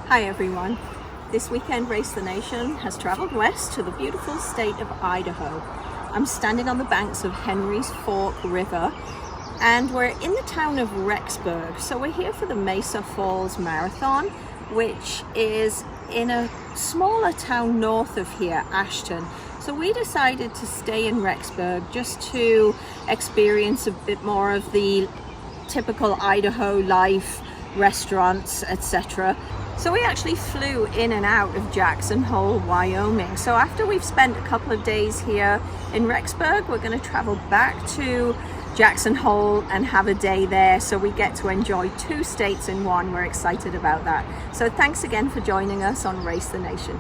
Hi everyone. This weekend Race the Nation has traveled west to the beautiful state of Idaho. I'm standing on the banks of Henry's Fork River and we're in the town of Rexberg. So we're here for the Mesa Falls Marathon, which is in a smaller town north of here, Ashton. So we decided to stay in Rexberg just to experience a bit more of the typical Idaho life, restaurants, etc. So we actually flew in and out of Jackson Hole, Wyoming. So after we've spent a couple of days here in Rexberg, we're going to travel back to Jackson Hole and have a day there. So we get to enjoy two states in one. We're excited about that. So thanks again for joining us on Race the Nation.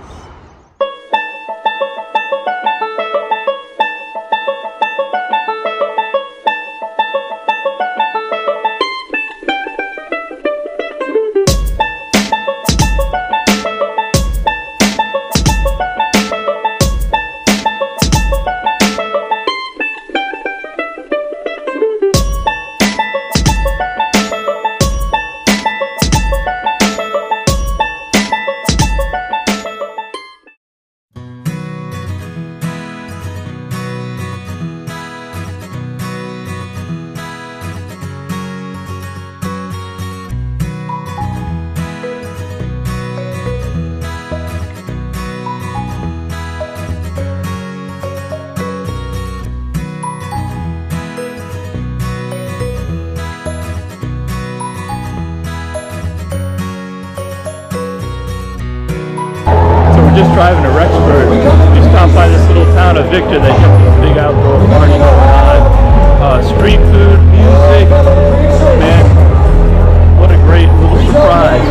Just driving to Rexberg, we stopped by this little town of Victor. They have this big outdoor party going on. Street food, music, man, what a great little surprise.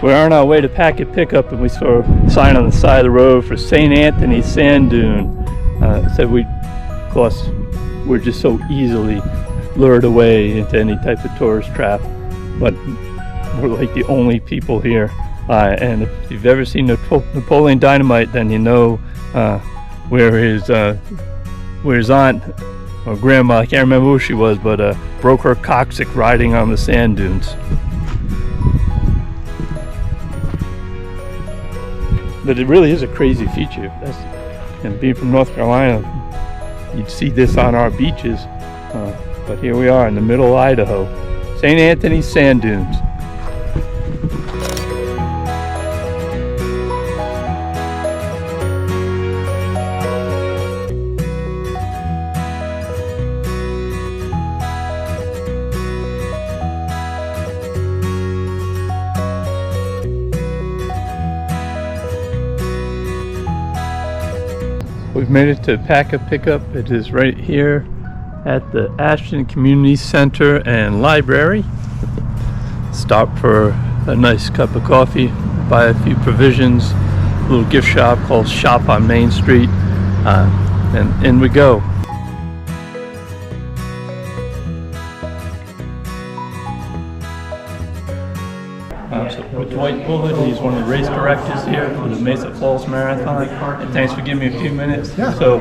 We're on our way to Packet Pickup and we saw a sign on the side of the road for St. Anthony's Sand Dune. Said of course, we're just so easily lured away into any type of tourist trap, but we're like the only people here. And if you've ever seen Napoleon Dynamite, then you know where his aunt or grandma, I can't remember who she was, but broke her coccyx riding on the sand dunes. But it really is a crazy feature. And being from North Carolina, you'd see this on our beaches. But here we are in the middle of Idaho. St. Anthony's Sand Dunes. We've made it to Packet Pickup. It is right here at the Ashton Community Center and Library. Stop for a nice cup of coffee, buy a few provisions, a little gift shop called Shop on Main Street, and in we go. With Dwight Bullitt, he's one of the race directors here for the Mesa Falls Marathon. And thanks for giving me a few minutes. Yeah. So,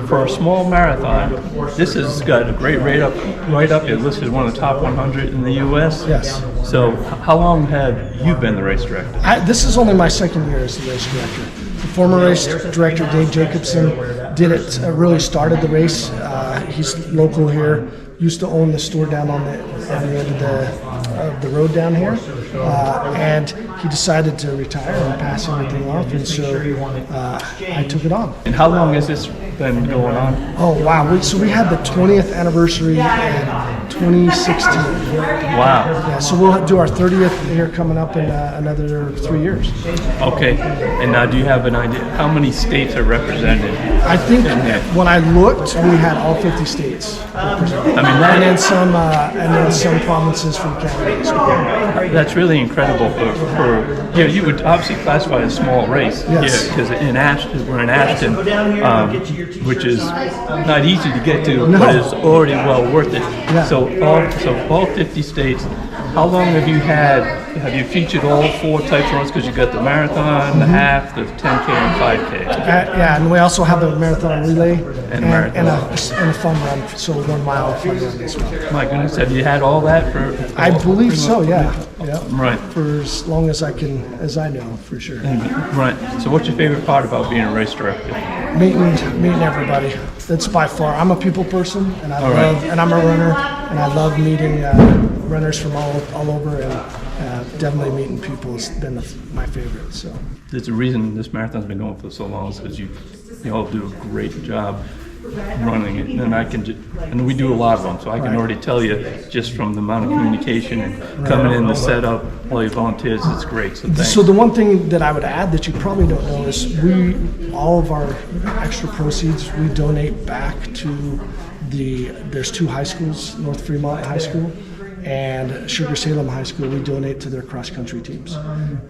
for a small marathon, this has got a great rate up. It listed one of the top 100 in the U.S. Yes. So, how long have you been the race director? This is only my second year as the race director. The former race director, Dave Jacobson, did it. Really started the race. He's local here. Used to own the store down on the end of the road down here, and he decided to retire and pass everything off, and so I took it on. And how long has this been going on? Oh wow! So we had the 20th anniversary in 2016. Wow. Yeah, so we'll do our 30th here coming up in another 3 years. Okay. And now, do you have an idea how many states are represented? I think when I looked, we had all 50 states represented. I mean, and then some provinces from Canada. that's really incredible for you know, you would obviously classify a small race. Yes. Yeah, because in Ashton, we're in Ashton, which is not easy to get to, but it's already well worth it. Yeah. So all 50 states. How long have you featured all 4 types of runs? Because you got the marathon, the half, the 10K, and 5K. Yeah, and we also have a marathon relay and marathon. a fun run, so 1 mile fun run as well. My goodness, have you had all that for? I believe so. Yeah. Right. For as long as I know, for sure. Right. So, what's your favorite part about being a race director? Meeting everybody. That's by far. I'm a people person, and and I'm a runner, and I love meeting runners from all over, and definitely meeting people has been my favorite. So There's a reason this marathon's been going for so long, is because you all do a great job running it, and and we do a lot of them, so I can already tell you just from the amount of communication and coming in, the setup, all your volunteers, it's great. So thanks. So the one thing that I would add that you probably don't know is all of our extra proceeds we donate back to there's 2 high schools, North Fremont High School and Sugar Salem High School. We donate to their cross country teams,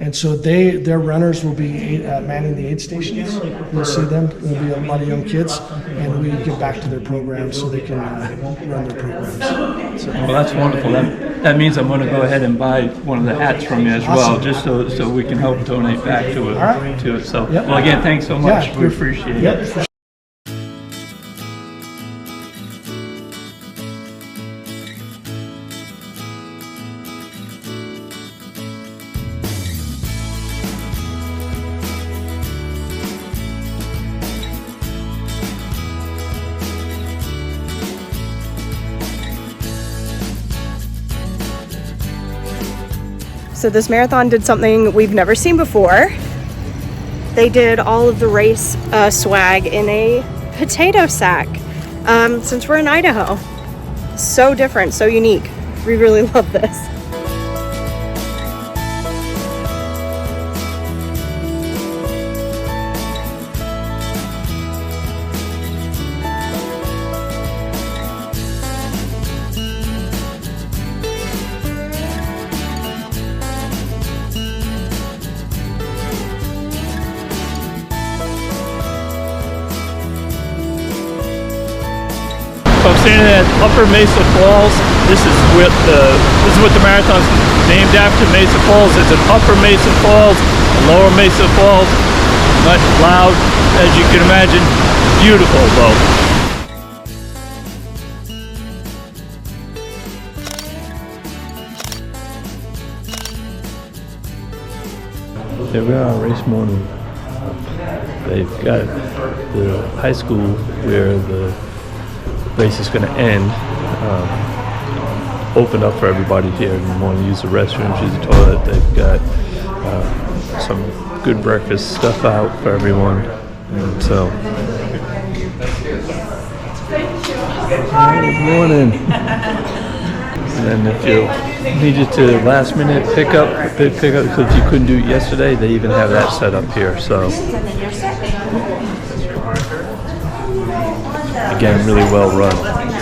and so their runners will be manning the aid stations. You'll see them. There'll be a lot of young kids, and we give back to their programs so they can run their programs. So, well, that's wonderful. That means I'm going to go ahead and buy one of the hats from you as well, just so we can help donate back to it. Right. To it. So, well, again, thanks so much. Yeah, we appreciate it. So this marathon did something we've never seen before. They did all of the race swag in a potato sack, since we're in Idaho. So different, so unique. We really love this. So I'm standing at Upper Mesa Falls. This is what the marathon's named after. Mesa Falls. It's an Upper Mesa Falls, a Lower Mesa Falls. Not loud, as you can imagine. Beautiful though. Here we are, race morning. They've got the high school where the race is going to end open up for everybody here and want to use the restrooms, use the toilet. They've got some good breakfast stuff out for everyone, and so good morning. And then if you needed to last minute pick up because you couldn't do it yesterday, they even have that set up here. So again, really well run.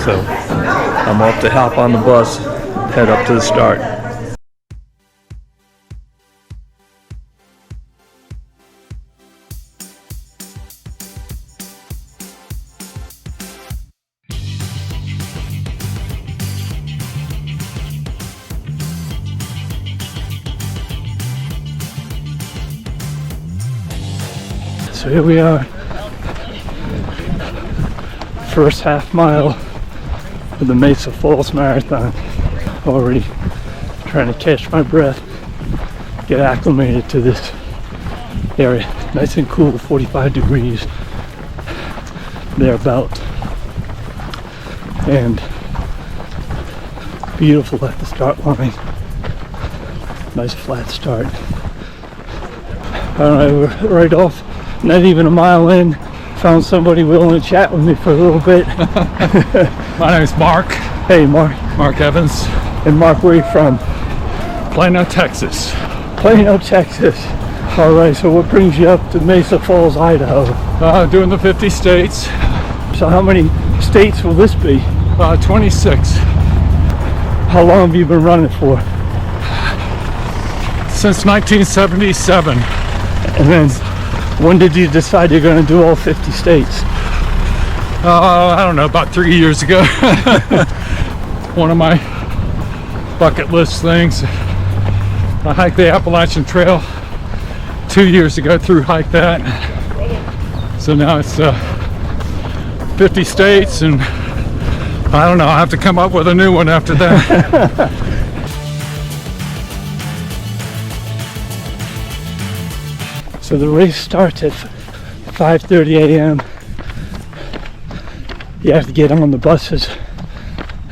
So I'm off to hop on the bus, head up to the start. So here we are. First half mile of the Mesa Falls Marathon. Already trying to catch my breath, get acclimated to this area. Nice and cool, 45 degrees thereabout, and beautiful at the start line. Nice flat start. All right, we're right off, not even a mile in. Found somebody willing to chat with me for a little bit. My name is Mark. Hey, Mark. Mark Evans. And Mark, where are you from? Plano, Texas. Plano, Texas. All right, so what brings you up to Mesa Falls, Idaho? Doing the 50 states. So how many states will this be? 26. How long have you been running for? Since 1977. And then, when did you decide you're going to do all 50 states? I don't know, about 3 years ago. One of my bucket list things. I hiked the Appalachian Trail 2 years ago, through hike that. So now it's 50 states, and I don't know, I have to come up with a new one after that. So the race starts at 5:30 a.m. You have to get on the buses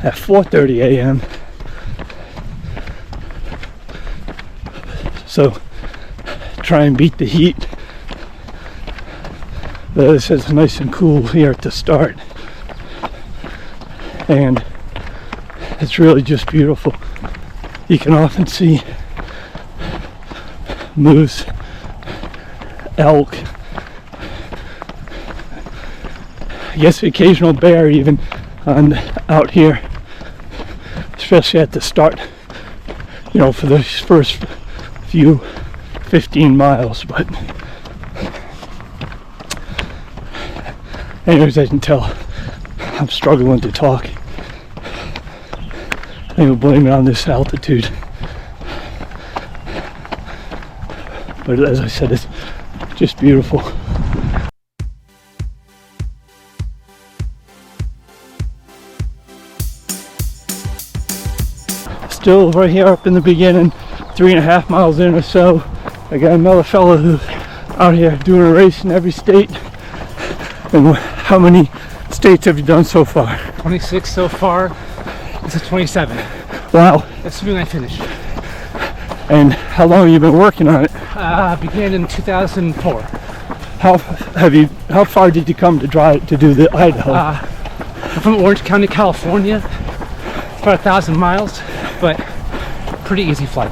at 4:30 a.m. So try and beat the heat. This is nice and cool here at the start. And it's really just beautiful. You can often see moose, elk, I guess the occasional bear even out here, especially at the start, you know, for the first few 15 miles. But anyways, I can tell I'm struggling to talk. I think we'll blame it on this altitude. But as I said, it's just beautiful. Still right here up in the beginning, 3.5 miles in or so, I got another fellow who's out here doing a race in every state. And how many states have you done so far? 26 so far. This is 27. Wow. Assuming I finish. And how long have you been working on it? Began in 2004. How far did you come to do the Idaho? I'm from Orange County, California. It's about 1,000 miles, but pretty easy flight.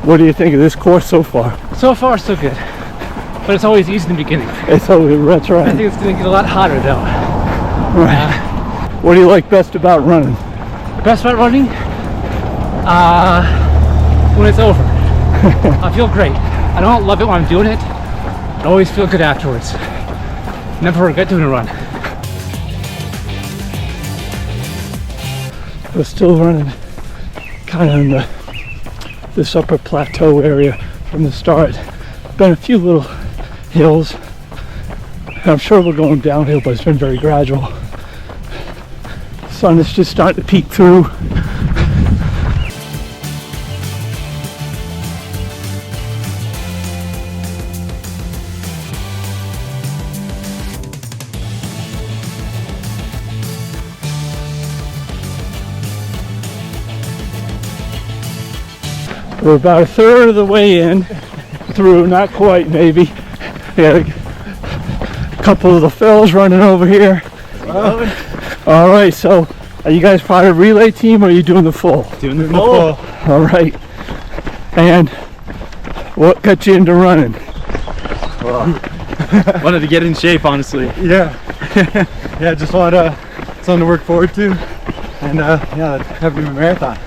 What do you think of this course so far? So far, so good. But it's always easy in the beginning. It's always, that's I right. think it's going to get a lot hotter though. Right. What do you like best about running? Best about running? When it's over. I feel great. I don't love it when I'm doing it. I always feel good afterwards. Never regret doing a run. We're still running kind of in this upper plateau area from the start. Been a few little hills. I'm sure we're going downhill, but it's been very gradual. The sun is just starting to peek through. We're about a third of the way in, through, not quite maybe. Yeah, a couple of the fellas running over here. All right, so are you guys part of the relay team or are you doing the full? Doing the full. All right. And what got you into running? Well, wanted to get in shape, honestly. Yeah. Yeah, just wanted something to work forward to. And yeah, having a marathon.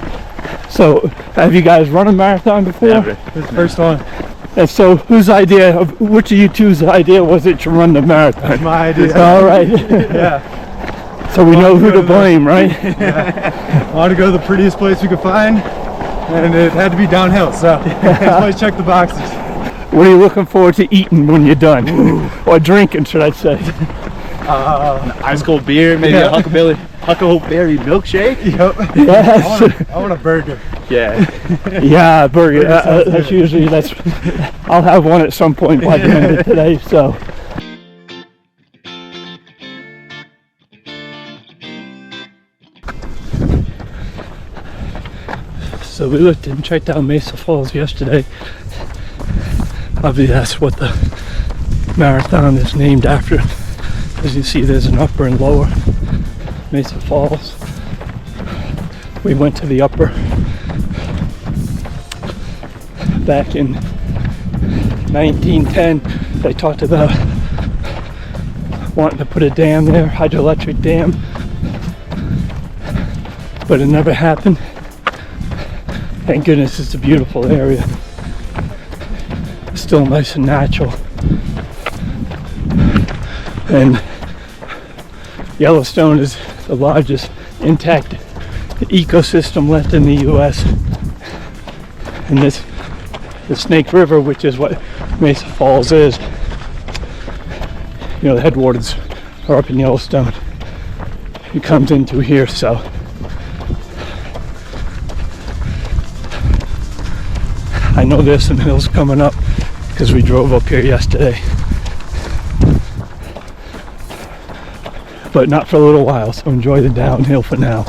So, have you guys run a marathon before? Never. This is the first one. And so, which of you two's idea was it to run the marathon? My idea. All right. Yeah. So we know who to blame, right? Yeah. I wanted to go to the prettiest place we could find, and it had to be downhill, so this place checked the boxes. What are you looking forward to eating when you're done? Or drinking, should I say? Ice cold beer, maybe a huckleberry milkshake. Yep. Yes. I want a burger. Yeah. Yeah, burger. That's I'll have one at some point by the end of today. So. So we looked and checked out Mesa Falls yesterday. Obviously, that's what the marathon is named after. As you see, there's an upper and lower Mesa Falls. We went to the upper back in 1910. They talked about wanting to put a dam there, hydroelectric dam, but it never happened. Thank goodness, it's a beautiful area. still nice and natural. And Yellowstone is the largest intact ecosystem left in the U.S. And the Snake River, which is what Mesa Falls is, you know, the headwaters are up in Yellowstone. It comes into here, so I know there's some hills coming up because we drove up here yesterday, but not for a little while, so enjoy the downhill for now.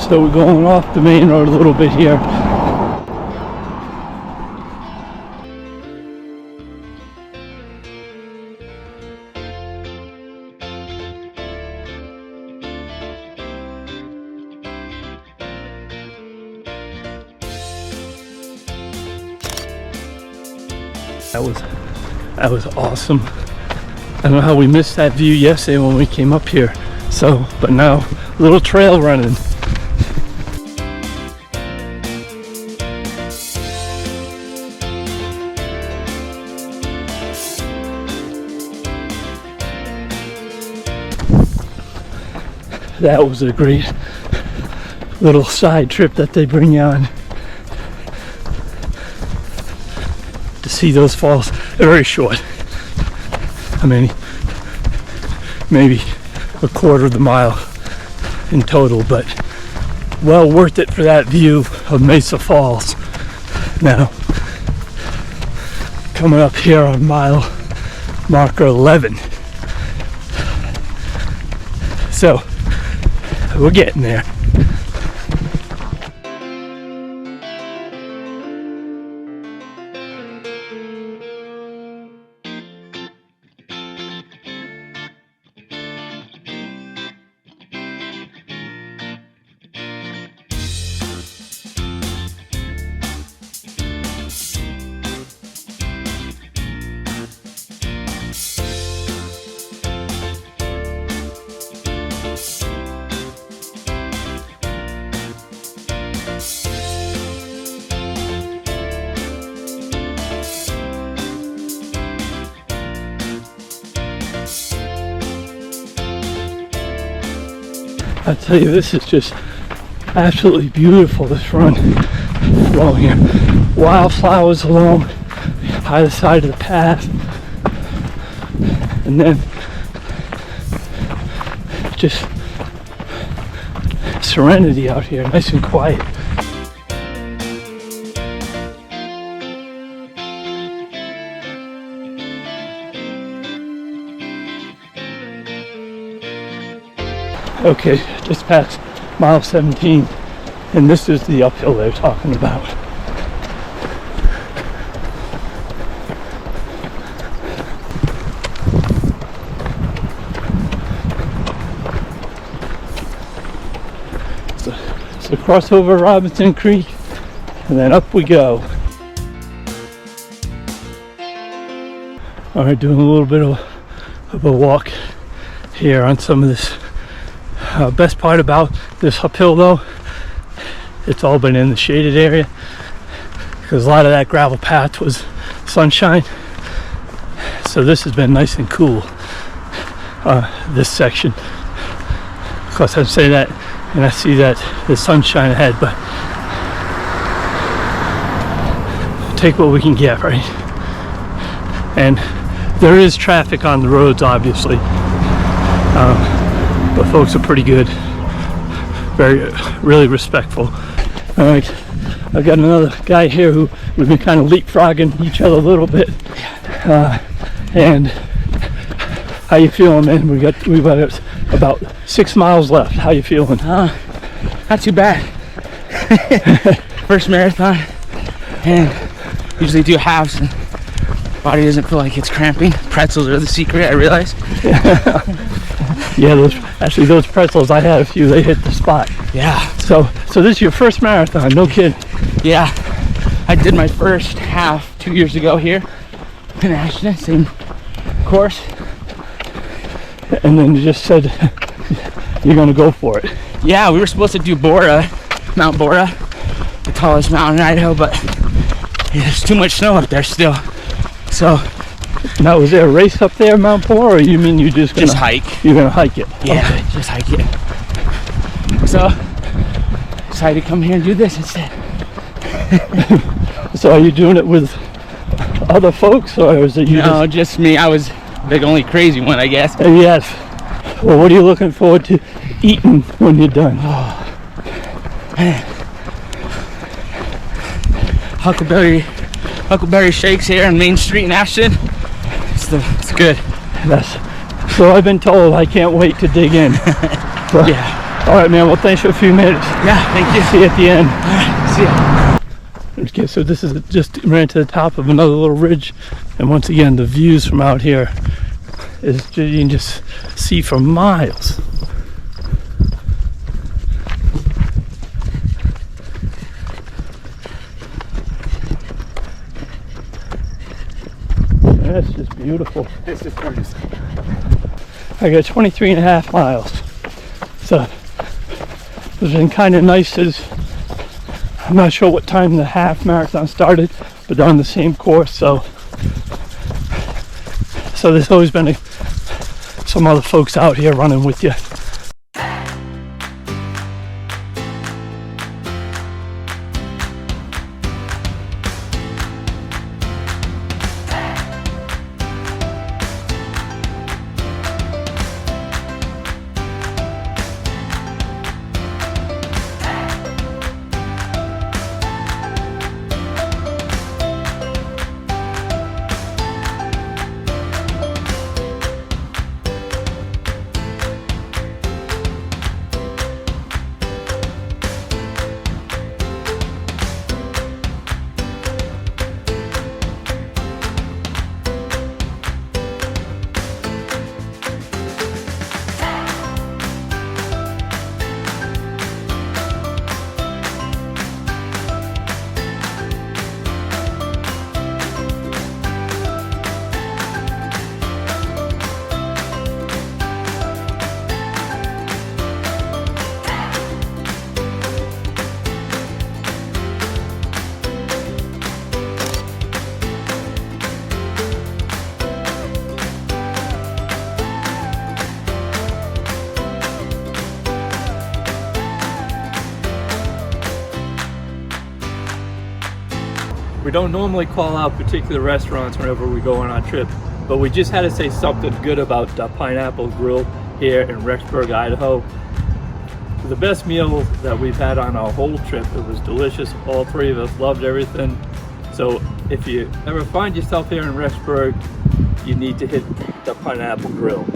So we're going off the main road a little bit here. That was awesome. I don't know how we missed that view yesterday when we came up here. So, but now, a little trail running. That was a great little side trip that they bring you on to see those falls. They're very short. I mean, maybe a quarter of the mile in total, but well worth it for that view of Mesa Falls. Now, coming up here on mile marker 11. So, we're getting there. I tell you, this is just absolutely beautiful, this run flowing here. Wildflowers along either side of the path, and then just serenity out here, nice and quiet. Okay, just past mile 17, and this is the uphill they're talking about. So cross over Robinson Creek, and then up we go. All right, doing a little bit of a walk here on some of this. Best part about this uphill though, it's all been in the shaded area because a lot of that gravel path was sunshine, so this has been nice and cool, this section. Of course I say that and I see that the sunshine ahead, but take what we can get, right? And there is traffic on the roads, obviously, but folks are pretty good, really respectful. All right, I've got another guy here who we've been kind of leapfrogging each other a little bit. And how you feeling, man? We've got about 6 miles left. How you feeling? Not too bad. First marathon, and usually do halves, and body doesn't feel like it's cramping. Pretzels are the secret, I realize. Yeah, those pretzels, I had a few, they hit the spot. Yeah. So this is your first marathon, no kidding. Yeah. I did my first half 2 years ago here. in Ashton, same course. And then you just said you're gonna go for it. Yeah, we were supposed to do Bora, Mount Bora, the tallest mountain in Idaho, but there's too much snow up there still. So Now, was there a race up there, Mount Bora, or you mean you just gonna hike. You're gonna hike it? Yeah, Okay. just hike it. So decided to come here and do this instead. So are you doing it with other folks, or is it you? No, just me. I was the only crazy one, I guess. Yes. Well, what are you looking forward to eating when you're done? Huckleberry shakes here on Main Street in Ashton. It's good. So I've been told. I can't wait to dig in. So, Yeah. All right, man. Well, thanks for a few minutes. Yeah, thank you. See you at the end. All right, see ya. Okay, so this is just ran to the top of another little ridge, and once again, the views from out here is you can just see for miles. That's just beautiful. It's just gorgeous. I got 23 and a half miles. So it's been kind of nice. I'm not sure what time the half marathon started, but they're on the same course. So there's always been some other folks out here running with you. We don't normally call out particular restaurants whenever we go on our trip, but we just had to say something good about Pineapple Grill here in Rexberg, Idaho. The best meal that we've had on our whole trip. It was delicious. All three of us loved everything. So if you ever find yourself here in Rexberg, you need to hit the Pineapple Grill.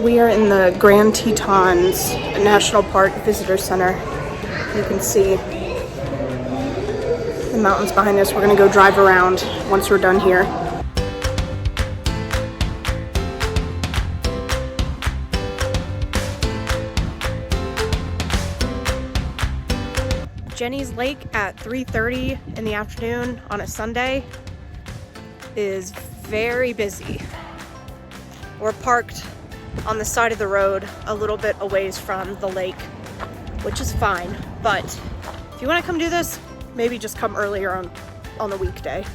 We are in the Grand Tetons National Park Visitor Center. You can see the mountains behind us. We're gonna go drive around once we're done here. Jenny's Lake at 3:30 in the afternoon on a Sunday is very busy. We're parked on the side of the road a little bit a ways from the lake, which is fine. But if you want to come do this, maybe just come earlier on the weekday.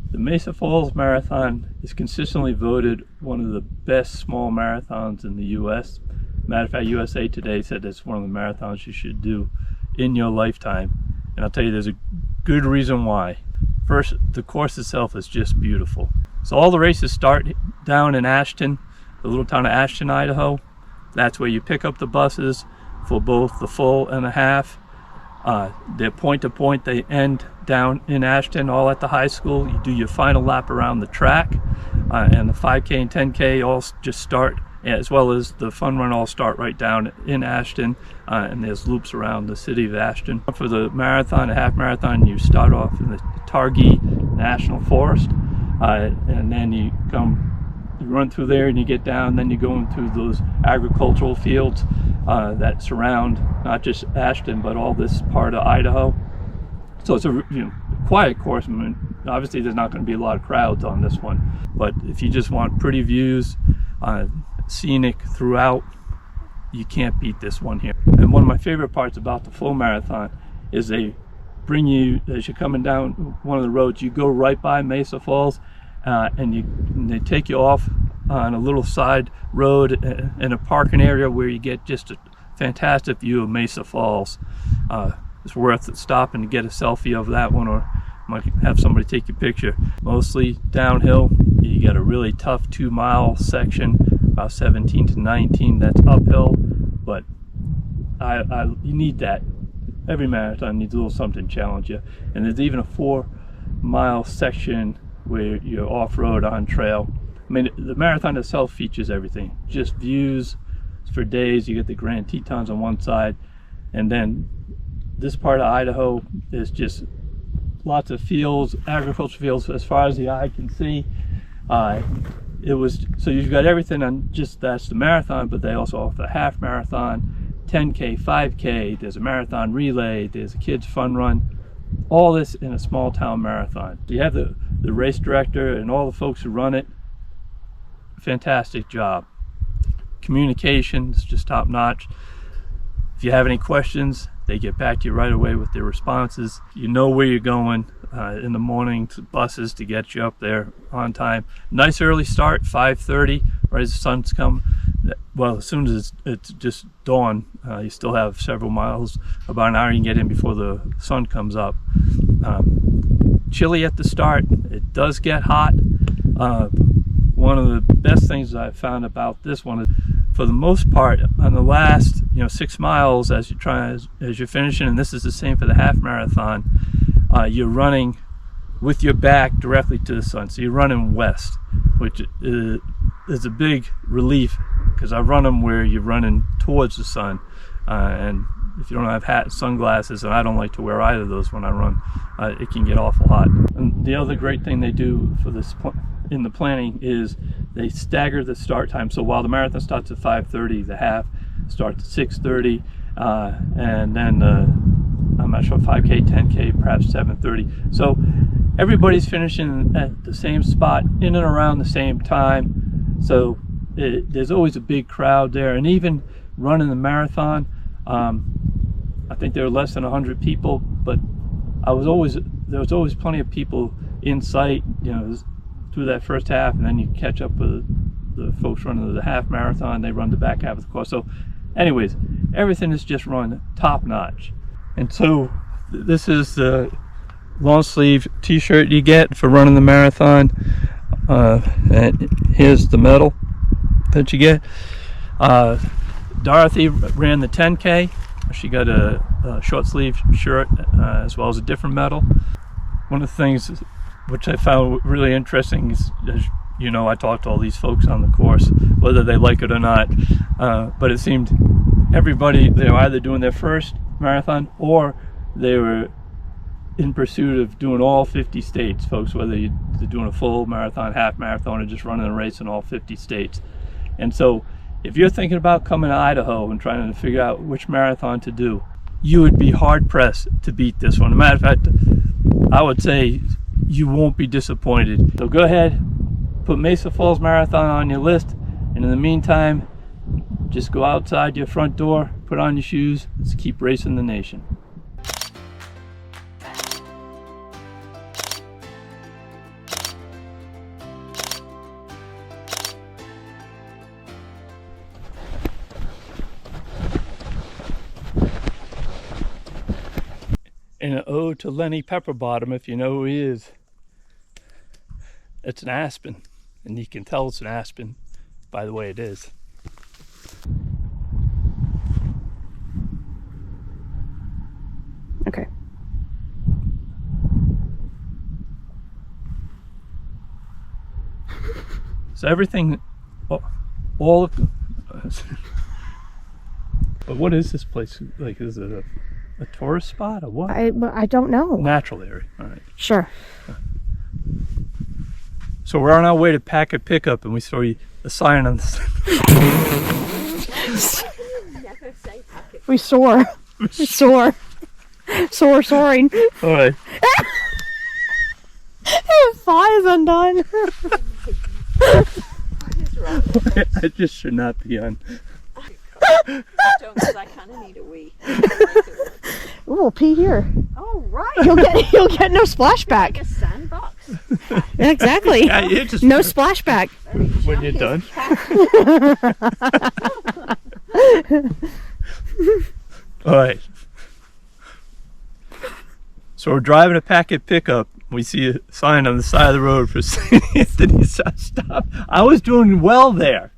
The Mesa Falls Marathon is consistently voted one of the best small marathons in the U.S. Matter of fact, USA Today said it's one of the marathons you should do in your lifetime. And I'll tell you, there's a good reason why. First, the course itself is just beautiful. So all the races start down in Ashton, the little town of Ashton, Idaho. That's where you pick up the buses for both the full and the half. They're point to point. They end down in Ashton, all at the high school. You do your final lap around the track, and the 5K and 10K all just start, as well as the fun run, all start right down in Ashton, and there's loops around the city of Ashton. For the marathon, the half marathon, you start off in the Targhee National Forest, and then you run through there and you get down, then you go into those agricultural fields that surround not just Ashton but all this part of Idaho. So it's a quiet course. I mean, obviously there's not going to be a lot of crowds on this one, but if you just want pretty views, scenic throughout, you can't beat this one here. And one of my favorite parts about the full marathon is they bring you, as you're coming down one of the roads, you go right by Mesa Falls, and they take you off on a little side road in a parking area where you get just a fantastic view of Mesa Falls. It's worth stopping to get a selfie of that one, or might have somebody take your picture. Mostly downhill. You got a really tough 2-mile section, about 17 to 19, that's uphill, but you need that. Every marathon needs a little something to challenge you. And there's even a 4-mile section where you're off-road on trail. I mean, the marathon itself features everything. Just views for days. You get the Grand Tetons on one side, and then this part of Idaho is just lots of fields, agricultural fields as far as the eye can see. So you've got everything on just that's the marathon, but they also offer a half marathon, 10K, 5K, there's a marathon relay, there's a kids fun run, all this in a small town marathon. You have the race director and all the folks who run it. Fantastic job. Communication is just top notch. If you have any questions, they get back to you right away with their responses. You know where you're going in the morning, to buses to get you up there on time. Nice early start, 5:30, right as the sun's come. Well, as soon as it's just dawn, you still have several miles, about an hour you can get in before the sun comes up. Chilly at the start. It does get hot. One of the best things I've found about this one is, for the most part, on the last 6 miles as you're finishing, and this is the same for the half marathon, you're running with your back directly to the sun. So you're running west, which is a big relief, because I run them where you're running towards the sun, and if you don't have hat and sunglasses, and I don't like to wear either of those when I run, it can get awful hot. And the other great thing they do for this in the planning is they stagger the start time. So while the marathon starts at 5:30, the half starts at 6:30, and then I'm not sure, 5K, 10K, perhaps 7:30. So everybody's finishing at the same spot in and around the same time. So there's always a big crowd there. And even running the marathon, I think there were less than 100 people, but there was always plenty of people in sight, through that first half, and then you catch up with the folks running the half marathon. They run the back half of the course. So anyways, everything is just run top notch. And so this is the long sleeve t-shirt you get for running the marathon, and here's the medal that you get. Dorothy ran the 10K. She got a short sleeve shirt, as well as a different medal. One of the things which I found really interesting is, as you know, I talked to all these folks on the course, whether they like it or not. But it seemed everybody, they were either doing their first marathon or they were in pursuit of doing all 50 states, folks, whether you're doing a full marathon, half marathon, or just running a race in all 50 states. And so if you're thinking about coming to Idaho and trying to figure out which marathon to do, you would be hard pressed to beat this one. As a matter of fact, I would say you won't be disappointed. So go ahead, put Mesa Falls Marathon on your list, and in the meantime, just go outside your front door, put on your shoes, let's keep racing the nation. And an ode to Lenny Pepperbottom, if you know who he is. It's an aspen, and you can tell it's an aspen by the way it is. Okay. So everything, all of, but what is this place like? Is it a tourist spot or what? I don't know. Natural area. All right. Sure. So we're on our way to Packet Pickup, and we saw a sign on the. Never say packet. We soar. We soar. Soaring. All right. Fly is undone. I just should not be on. Don't, because I kind of need a wee. Ooh, we'll pee here. Oh, right. You'll get no splashback. Like a sandbox. Exactly. Yeah, you just No splashback. when you're done. All right. So we're driving a Packet Pickup. We see a sign on the side of the road for St. Anthony's. Stop. I was doing well there.